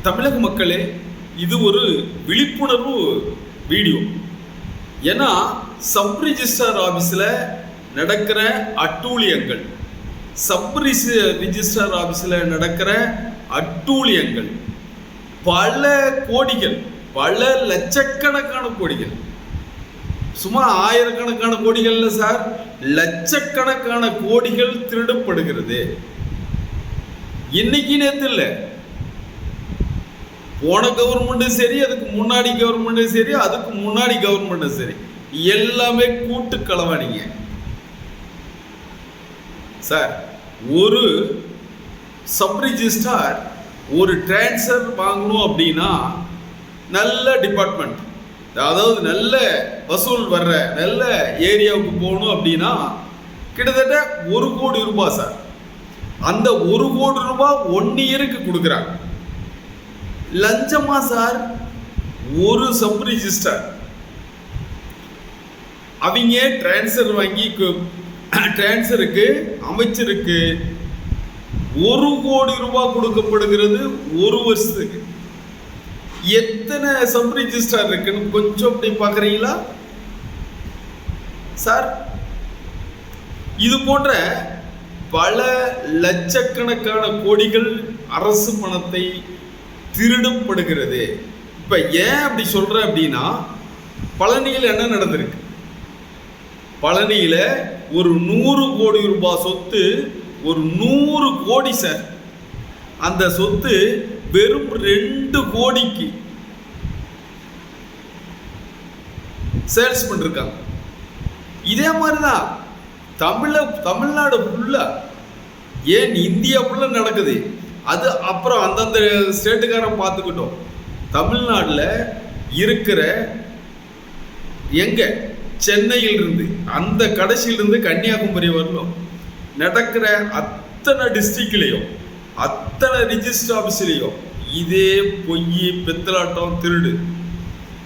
தமிழக மக்களே, இது ஒரு விழிப்புணர்வு வீடியோ. ஏன்னா சப் ரிஜிஸ்ட்ரார் ஆஃபீஸில் நடக்கிற அட்டூழியங்கள், சப் ரிஜிஸ்ட்ரார் ஆஃபீஸில் நடக்கிற அட்டூழியங்கள் பல கோடிகள், பல லட்சக்கணக்கான கோடிகள், சும்மா ஆயிரக்கணக்கான கோடிகள் இல்லை சார், லட்சக்கணக்கான கோடிகள் திருடப்படுகிறது. இன்னைக்கு நேற்று இல்லை, போன கவர்மெண்ட்டும் சரி, அதுக்கு முன்னாடி கவர்மெண்ட்டும் சரி, அதுக்கு முன்னாடி கவர்மெண்ட்டும் சரி, எல்லாமே கூட்டு களவாணிங்க சார். ஒரு சப் ரிஜிஸ்ட்ரார் ஒரு டிரான்ஸ்ஃபர் வாங்கணும் அப்படின்னா நல்ல டிபார்ட்மெண்ட், அதாவது நல்ல வசூல் வர்ற நல்ல ஏரியாவுக்கு போகணும் அப்படின்னா கிட்டத்தட்ட 1 கோடி ரூபாய் சார். அந்த 1 கோடி ரூபாய் 1 இயருக்கு கொடுக்குறாங்க. லஞ்சமா சார்? ஒரு சப் ரிஜிஸ்டர் அவங்க டிரான்ஸ்ஃபர் வாங்கி டிரான்ஸ்ஃபருக்கு அமைச்சருக்கு 1 கோடி ரூபாய் கொடுக்கப்படுகிறது ஒரு வருஷத்துக்கு. எத்தனை சப் ரிஜிஸ்டர் இருக்குன்னு கொஞ்சம் அப்படி பார்க்குறீங்களா சார்? இது போன்ற பல லட்சக்கணக்கான கோடிகள் அரசு பணத்தை திருடப்படுகிறது. இப்போ ஏன் அப்படி சொல்கிறேன் அப்படின்னா, பழனியில் என்ன நடந்திருக்கு? பழனியில் ஒரு 100 கோடி ரூபாய் சொத்து, ஒரு 100 கோடி சார், அந்த சொத்து வெறும் 2 கோடிக்கு சேல்ஸ் பண்ணிருக்காங்க. இதே மாதிரி தான் தமிழ்நாடு ஃபுல்லா, ஏன் இந்தியா ஃபுல்லா நடக்குது. அது அப்புறம் அந்தந்த ஸ்டேட்டுக்காரன் பார்த்துக்கிட்டோம். தமிழ்நாட்டில் இருக்கிற எங்க சென்னையிலிருந்து அந்த கடைசியிலிருந்து கன்னியாகுமரி வரலும் நடக்கிற அத்தனை டிஸ்ட்ரிக்ட்லேயும் அத்தனை ரிஜிஸ்டர் ஆஃபீஸ்லேயும் இதே பொய், பித்தலாட்டம், திருடு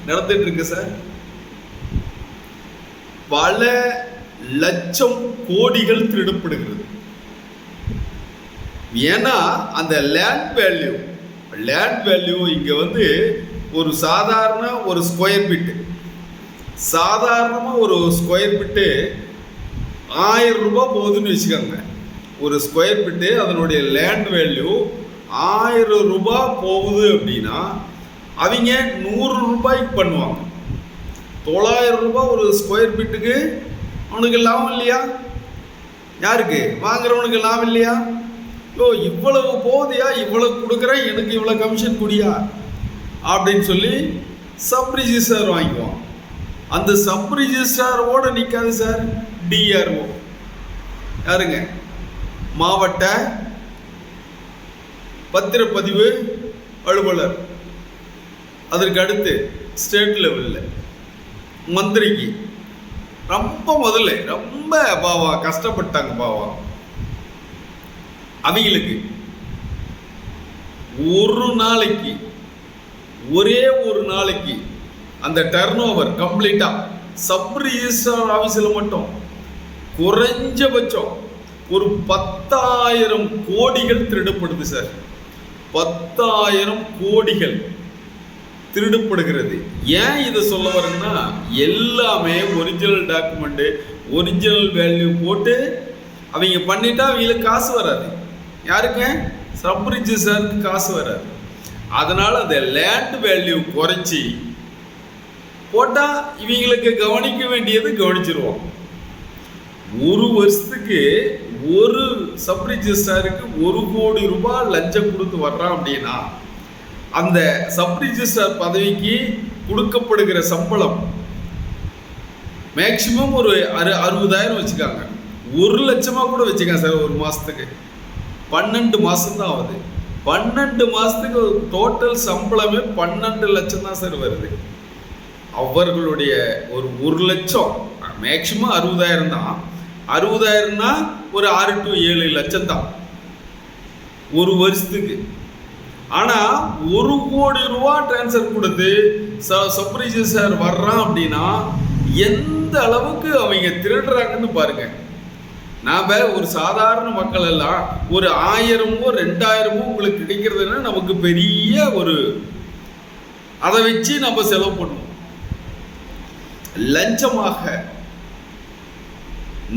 நடந்துட்டு இருக்கு சார். பல லட்சம் கோடிகள் திருடப்படுகிறது. ஏன்னா அந்த லேண்ட் வேல்யூ இங்க வந்து ஒரு சாதாரண ஒரு ஸ்கொயர் பிட்டு, சாதாரணமாக ஒரு ஸ்கொயர் பிட்டு 1000 ரூபாய் போகுதுன்னு வச்சுக்கோங்க. ஒரு ஸ்கொயர் பிட்டு அதனுடைய லேண்ட் வேல்யூ 1000 ரூபாய் போகுது அப்படின்னா அவங்க 100 ரூபாய்க்கு பண்ணுவாங்க. 900 ரூபாய் ஒரு ஸ்கொயர் பிட்டுக்கு அவனுக்கு லாபம் இல்லையா? யாருக்கு? வாங்குறவனுக்கு லாபம் இல்லையா? இவ்வளவு போதியா, இவ்வளவு கொடுக்குறேன், எனக்கு இவ்வளவு கமிஷன் குடியா அப்படின்னு சொல்லி சப் ரிஜிஸ்ட்ரார் வாங்கிக்குவோம். அந்த சப் ரிஜிஸ்ட்ராரோட நிற்காது சார் டிஆர்ஓ. யாருங்க? மாவட்ட பத்திரப்பதிவு அலுவலர். அதற்கு அடுத்து ஸ்டேட் லெவலில் மந்திரிக்கு முதல்ல ரொம்ப பாவா கஷ்டப்பட்டாங்க. பாவா அவங்களுக்கு ஒரே ஒரு நாளைக்கு அந்த டர்ன் ஓவர் கம்ப்ளீட்டா சப் ரிஜிஸ்ட்ரார் ஆஃபீஸில் மட்டும் குறைஞ்சபட்சம் ஒரு 10,000 கோடிகள் திருடப்படுது சார். 10,000 கோடிகள் திருடப்படுகிறது. ஏன் இதை சொல்ல வரேன்னா, எல்லாமே ஒரிஜினல் டாக்குமெண்ட், ஒரிஜினல் வேல்யூ போட்டு அவங்க பண்ணிட்டா அவங்களுக்கு காசு வராது. யாருங்க? சப் ரிஜிஸ்ட்ராருக்கு காசு வராது. அதனால அந்த லேண்ட் வேல்யூ குறைச்சி போட்டால் இவங்களுக்கு கவனிக்க வேண்டியது கவனிச்சிருவோம். ஒரு வருஷத்துக்கு ஒரு சப் ரிஜிஸ்ட்ராருக்கு 1 கோடி ரூபாய் லஞ்சம் கொடுத்து வர்றான் அப்படின்னா அந்த சப் ரிஜிஸ்ட்ரார் பதவிக்கு கொடுக்கப்படுகிற சம்பளம் மேக்சிமம் ஒரு 60,000 வச்சுக்காங்க. 1 லட்சமாக கூட வச்சுக்காங்க சார். ஒரு மாதத்துக்கு 12 மாதம் தான் ஆகுது. 12 மாதத்துக்கு டோட்டல் சம்பளமே 12 லட்சம் தான் சார் வருது. அவர்களுடைய ஒரு 1 லட்சம் மேக்சிமம் 60,000 தான். 60,000னா ஒரு 6 to 7 லட்சம் தான் ஒரு வருஷத்துக்கு. ஆனால் 1 கோடி ரூபாய் டிரான்ஸ்ஃபர் கொடுத்து சப் ரிஜிஸ்ட்ரார் வர்றான் அப்படின்னா எந்த அளவுக்கு அவங்க திருடுறாங்கன்னு பாருங்க. நாம ஒரு சாதாரண மக்கள் எல்லாம் ஒரு 1000மோ 2000மோ உங்களுக்கு கிடைக்கிறதுனா நமக்கு பெரிய ஒரு அதை வச்சு நம்ம செலவு பண்ணுவோம். லஞ்சமாக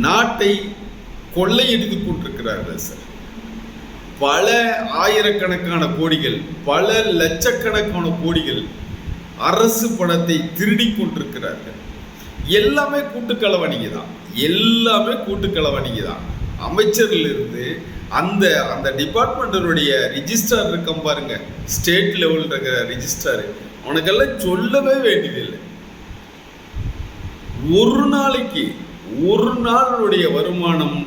நாட்டை கொள்ளையடித்துக் கொண்டிருக்கிறார்கள் சார். பல ஆயிரக்கணக்கான கோடிகள், பல லட்சக்கணக்கான கோடிகள் அரசு பணத்தை திருடி கொண்டிருக்கிறார்கள். எல்லாமே கூட்டுக்களவணிகை தான், எல்லாமே கூட்டுக்களவணிகை தான். அமைச்சரிலிருந்து அந்த அந்த டிபார்ட்மெண்ட்டினுடைய ரிஜிஸ்ட்ரார் இருக்கம் பாருங்க, ஸ்டேட் லெவல் இருக்கிற ரிஜிஸ்ட்ரார், அவனுக்கெல்லாம் சொல்லவே வேண்டியதில்லை. ஒரு நாளைக்கு ஒரு நாளுடைய வருமானம்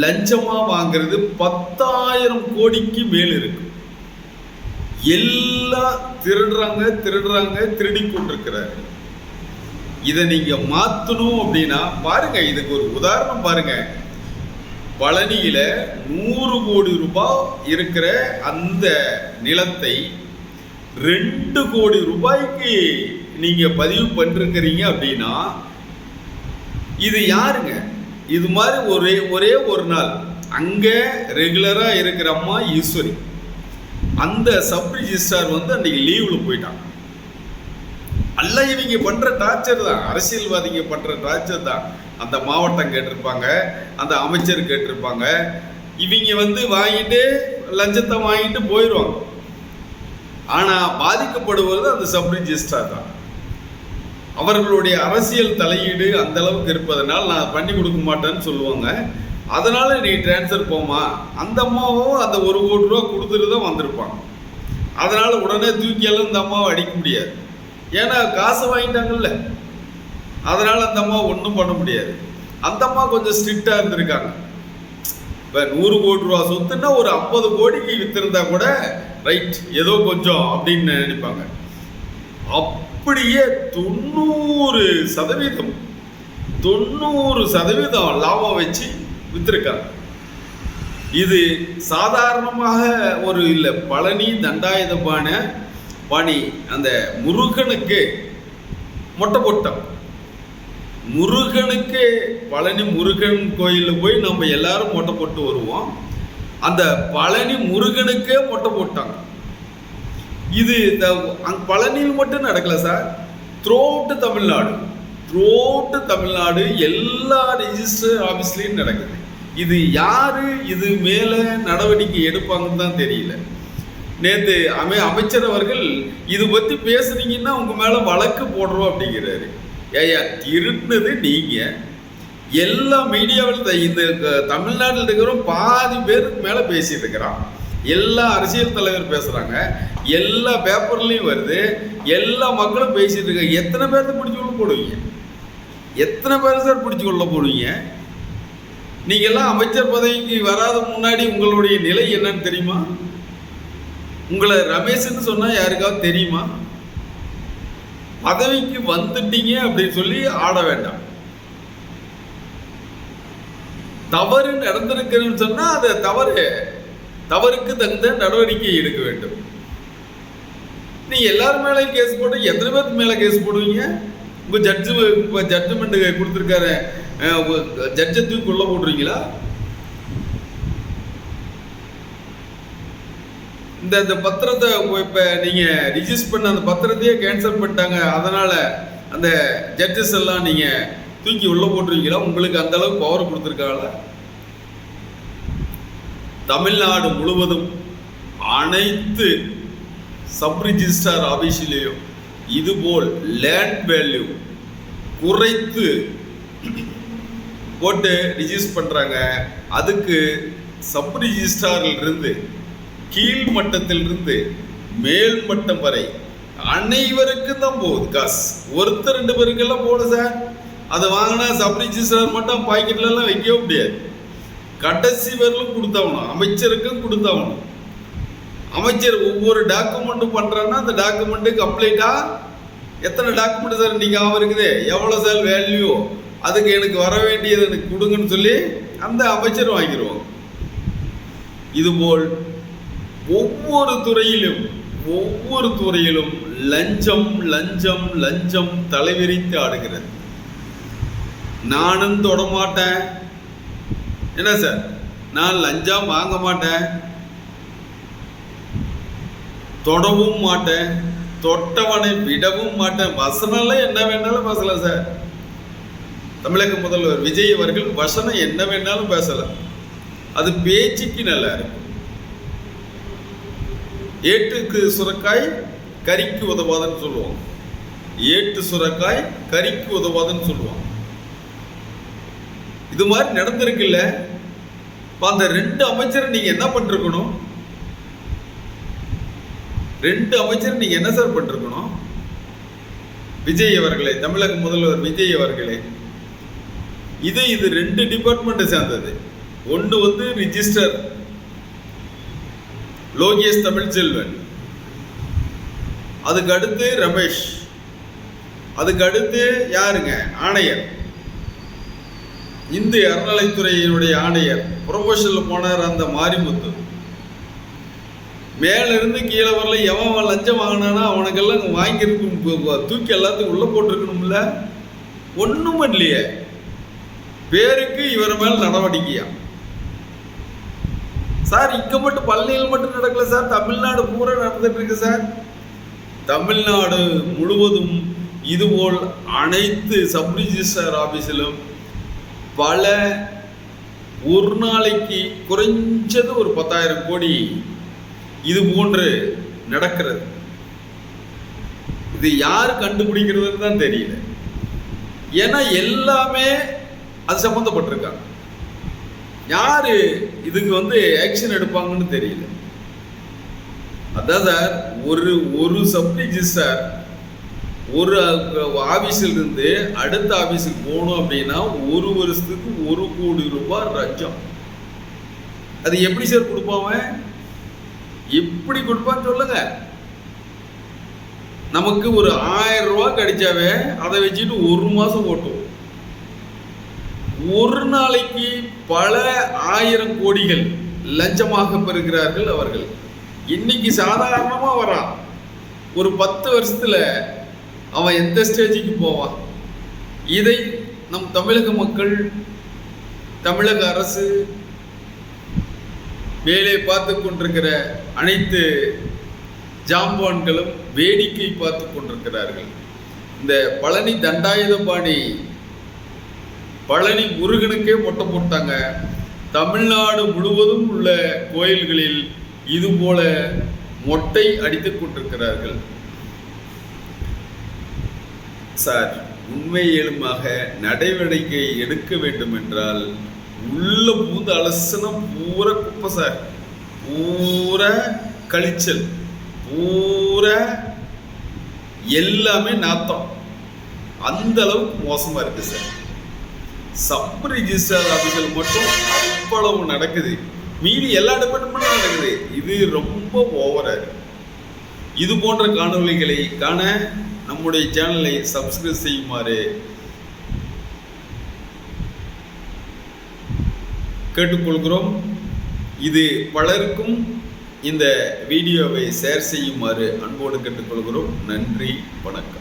லஞ்சமா வாங்கிறது 10,000 கோடிக்கு மேல் இருக்கு. எல்லாம் திருடி கொண்டிருக்கிறார்கள். இதை நீங்க மாத்தணும் அப்படின்னா பாருங்க, இதுக்கு ஒரு உதாரணம் பாருங்க. பழனியில 100 கோடி ரூபாய் இருக்கிற அந்த நிலத்தை 2 கோடி ரூபாய்க்கு நீங்க பதிவு பண்ணிருக்கிறீங்க அப்படின்னா இது யாருங்க? இது மாதிரி ஒரே ஒரு நாள் அங்க ரெகுலரா இருக்கிற அம்மா ஈஸ்வரி, அந்த சப் ரிஜிஸ்ட்ரார் அன்னைக்கு லீவ்ல போயிட்டாங்க. அல்ல இவங்க பண்ற டார்ச்சர் தான், அரசியல்வாதிங்க பண்ற டார்ச்சர் தான். அந்த மாவட்டம் கேட்டிருப்பாங்க, அந்த அமைச்சர் கேட்டிருப்பாங்க, இவங்க வாங்கிட்டு லஞ்சத்தை வாங்கிட்டு போயிடுவாங்க. ஆனா பாதிக்கப்படுவது அந்த சப் ரிஜிஸ்ட்ரார் தான். அவர்களுடைய அரசியல் தலையீடு அந்த அளவுக்கு இருப்பதனால் நான் பண்ணி கொடுக்க மாட்டேன்னு சொல்லுவாங்க. அதனால நீ டிரான்ஸ்ஃபர் போமா, அந்த அம்மாவும் அந்த 1 கோடி ரூபா கொடுத்துட்டு தான் வந்திருப்பாங்க. அதனால உடனே தூக்கியெல்லாம் இந்த அம்மாவை அடிக்க முடியாது, ஏன்னா காசை வாங்கிட்டாங்கல்ல. அதனால அந்த அம்மா ஒன்றும் பண்ண முடியாது. அந்த அம்மா கொஞ்சம் ஸ்ட்ரிக்டா இருந்திருக்காங்க. இப்போ 100 கோடி ரூபா சொத்துன்னா ஒரு 50 கோடிக்கு வித்திருந்தா கூட ரைட், ஏதோ கொஞ்சம் அப்படின்னு நினைப்பாங்க. அப்படியே 90% லாபம் வச்சு வித்திருக்காங்க. இது சாதாரணமாக ஒரு இல்லை. பழனி தண்டாயுதபாணி அந்த முருகனுக்கு மொட்டை போட்டான். முருகனுக்கு பழனி முருகன் கோயிலில் போய் நம்ம எல்லாரும் மொட்டை போட்டு வருவோம். அந்த பழனி முருகனுக்கே மொட்டை போட்டாங்க. இது பழனியில் மட்டும் நடக்கல சார், த்ரூஅவுட் தமிழ்நாடு எல்லா ரிஜிஸ்டர் ஆஃபீஸ்லையும் நடக்குது. இது யாரு இது மேல நடவடிக்கை எடுப்பாங்கன்னு தான் தெரியல. நேற்று அமைச்சர் அவர்கள் இது பத்தி பேசுறீங்கன்னா உங்க மேல வழக்கு போடுறோம் அப்படிங்கிறாரு. ஏயா, திருடுனது நீங்க. எல்லா மீடியாவில் இந்த தமிழ்நாட்டில் இருக்கிற பாதி பேருக்கு மேல பேசிட்டு இருக்கிறான். எல்லா அரசியல் தலைவர் பேசுறாங்க, எல்லா பேப்பர்லயும் வருது, எல்லா மக்களும் பேசிட்டு இருக்காங்க. எத்தனை பேர்த்த பிடிச்சு கொள்ள போடுவீங்க? எத்தனை பேர் சார் பிடிச்சு கொள்ள போடுவீங்க? நீங்க எல்லாம் அமைச்சர் பதவிக்கு வராத முன்னாடி உங்களுடைய நிலை என்னன்னு தெரியுமா? உங்களை ரமேஷ்ன்னு சொன்னா யாருக்காவது தெரியுமா? பதவிக்கு வந்துட்டீங்க அப்படின்னு சொல்லி ஆட வேண்டாம். தவறு நடந்திருக்குன்னு சொன்னா அது தவறுக்கு தகுந்த நடவடிக்கை எடுக்க வேண்டும். நீங்க எல்லாரும் மேலே கேஸ் போட்டு எத்தனை பேருக்கு மேல கேஸ் போடுவீங்க? உங்க ஜட்ஜ்மெண்ட் கொடுத்துருக்காரு, ஜட்ஜை தூக்கி உள்ள போடுறீங்களா? இந்த பத்திரத்தை இப்ப நீங்க ரிஜிஸ்டர் பண்ண அந்த பத்திரத்தையே கேன்சல் பண்ணிட்டாங்க. அதனால அந்த ஜட்ஜஸ் எல்லாம் நீங்க தூக்கி உள்ள போட்டுருவீங்களா? உங்களுக்கு அந்த அளவுக்கு பவர் கொடுத்துருக்காங்களா? தமிழ்நாடு முழுவதும் அனைத்து சப் ரிஜிஸ்ட்ரார் ஆபீஸிலேயும் இதுபோல் லேண்ட் வேல்யூ குறைத்து போட்டு ரிஜிஸ்டர் பண்றாங்க. அதுக்கு சப் ரிஜிஸ்ட்ராரில் இருந்து கீழ் மட்டத்திலிருந்து மேல் மட்டம் வரை அனைவருக்கும் தான் போகுது காசு. ஒருத்தர் 2 பேருக்கெல்லாம் போகுது சார். அதை வாங்கினா சப் ரிஜிஸ்ட்ரார் மட்டும் பாக்கெட்ல எல்லாம் வைக்கவே முடியாது. கடைசி வரலும் கொடுத்தாகணும், அமைச்சருக்கும் கொடுத்தாகணும். அமைச்சர் ஒவ்வொரு டாக்குமெண்ட்டும் பண்றான்னா அந்த டாக்குமெண்ட் கம்ப்ளீட்டா எத்தனை டாக்குமெண்ட் சார் நீங்க இருக்குது, எவ்வளவு சார் வேல்யூ, அதுக்கு எனக்கு வர வேண்டியது எனக்கு கொடுங்கன்னு சொல்லி அந்த அமைச்சர் வாங்கிடுவாங்க. இதுபோல் ஒவ்வொரு துறையிலும் லஞ்சம் லஞ்சம் லஞ்சம் தலைவிரித்து ஆடுகிறது. நானும் தொடமாட்டேன், என்ன சார், நான் லஞ்சம் வாங்க மாட்டேன், தொடவும் மாட்டேன், தொட்டவனை விடவும் மாட்டேன். வசனம்லாம் என்ன வேணாலும் பேசலாம் சார். தமிழக முதல்வர் விஜய் அவர்கள் வசனம் என்ன வேணாலும் பேசலாம். அது பேச்சுக்கு நல்லா இருக்கும். ஏட்டுக்கு சுரக்காய் கறிக்கு உதவாதுன்னு சொல்லுவோம். ஏட்டு சுரக்காய் கறிக்கு உதவாதுன்னு சொல்லுவான். இது மாதிரி நடந்திருக்குல்ல. அந்த 2 அமைச்சரை நீங்க என்ன பண்ணிருக்கணும்? 2 அமைச்சர் நீங்க என்ன சார் பண்ணிருக்கணும்? விஜய் அவர்களே, தமிழக முதல்வர் விஜய் அவர்களே, இது 2 டிபார்ட்மெண்ட் சேர்ந்தது. ஒன்று வந்து ரிஜிஸ்டர் லோகேஷ் தமிழ்ச்செல்வன், அதுக்கு அடுத்து ரமேஷ், அதுக்கு அடுத்து யாருங்க, ஆணையர், இந்து அறநிலைத்துறையினுடைய ஆணையர், ப்ரொமோஷனில் போனார் அந்த மாரிமுத்து. மேல இருந்து கீழே வரல, எவன் லஞ்சம் வாங்கினானா அவனுக்கெல்லாம் வாங்கியிருக்கும், தூக்கி எல்லாத்துக்கும் உள்ள போட்டிருக்கணும்ல. ஒன்றும் இல்லையே, பேருக்கு இவர் மேல நடவடிக்கையா சார். இங்க மட்டும் பழனியில் மட்டும் நடக்கல சார், தமிழ்நாடு பூரா நடந்துட்டு இருக்கு சார். தமிழ்நாடு முழுவதும் இதுபோல் அனைத்து சப் ரிஜிஸ்டர் ஆபீஸிலும் பல ஒரு நாளைக்கு குறைஞ்சது ஒரு 10,000 கோடி இது போன்று நடக்கிறது. இது யார் கண்டுபிடிக்கிறதுன்னு தான் தெரியல. ஏன்னா எல்லாமே அது சம்மந்தப்பட்டிருக்காங்க. யாரு இதுக்கு வந்து ஆக்ஷன் எடுப்பாங்கன்னு தெரியல. அதான் சார், ஒரு சப் ரிஜிஸ்டர் ஒரு ஆபீஸில் இருந்து அடுத்த ஆபீஸுக்கு போகணும் அப்படின்னா ஒரு வருஷத்துக்கு 1 கோடி ரூபாய் லஞ்சம். அது எப்படி சார் கொடுப்பான்? எப்படி கொடுப்பான்னு சொல்லுங்க. நமக்கு ஒரு 1000 ரூபாய் கிடைச்சாவே அதை வச்சுட்டு 1 மாசம் ஓட்டுவோம். ஒரு நாளைக்கு பல 1000 கோடிகள் லஞ்சமாக பெறுகிறார்கள் அவர்கள். இன்னைக்கு சாதாரணமா வரான், ஒரு 10 வருஷத்துல அவன் எந்த ஸ்டேஜுக்கு போவான்? இதை நம் தமிழக மக்கள், தமிழக அரசு, வேலை பார்த்து கொண்டிருக்கிற அனைத்து ஜாம்பான்களும் வேடிக்கை பார்த்து கொண்டிருக்கிறார்கள். இந்த பழனி தண்டாயுதபாணி பழனி முருகனுக்கே மொட்டை போட்டாங்க. தமிழ்நாடு முழுவதும் உள்ள கோயில்களில் இது போல மொட்டை அடித்துக் கொண்டிருக்கிறார்கள். சார், உண்மை ஏழுமாக நடவடிக்கை எடுக்க வேண்டும் என்றால் உள்ள பூந்து அலசனம் பூரா குப்பை சார், பூரா கழிச்சல், பூரா எல்லாமே நாத்தம். அந்த அளவுக்கு மோசமா இருக்கு சார். சப் ரிஜிஸ்டர் ஆபீஸில் மட்டும் அவ்வளவு நடக்குது, மீதி எல்லா டிபார்ட்மெண்ட்டும் நடக்குது. இது ரொம்ப ஓவரா இருக்கு. இது போன்ற காணொளிகளை காண நம்முடைய சேனலை சப்ஸ்கிரைப் செய்யுமாறு கேட்டுக்கொள்கிறோம். இது பலருக்கும் இந்த வீடியோவை ஷேர் செய்யுமாறு அன்போடு கேட்டுக்கொள்கிறோம். நன்றி, வணக்கம்.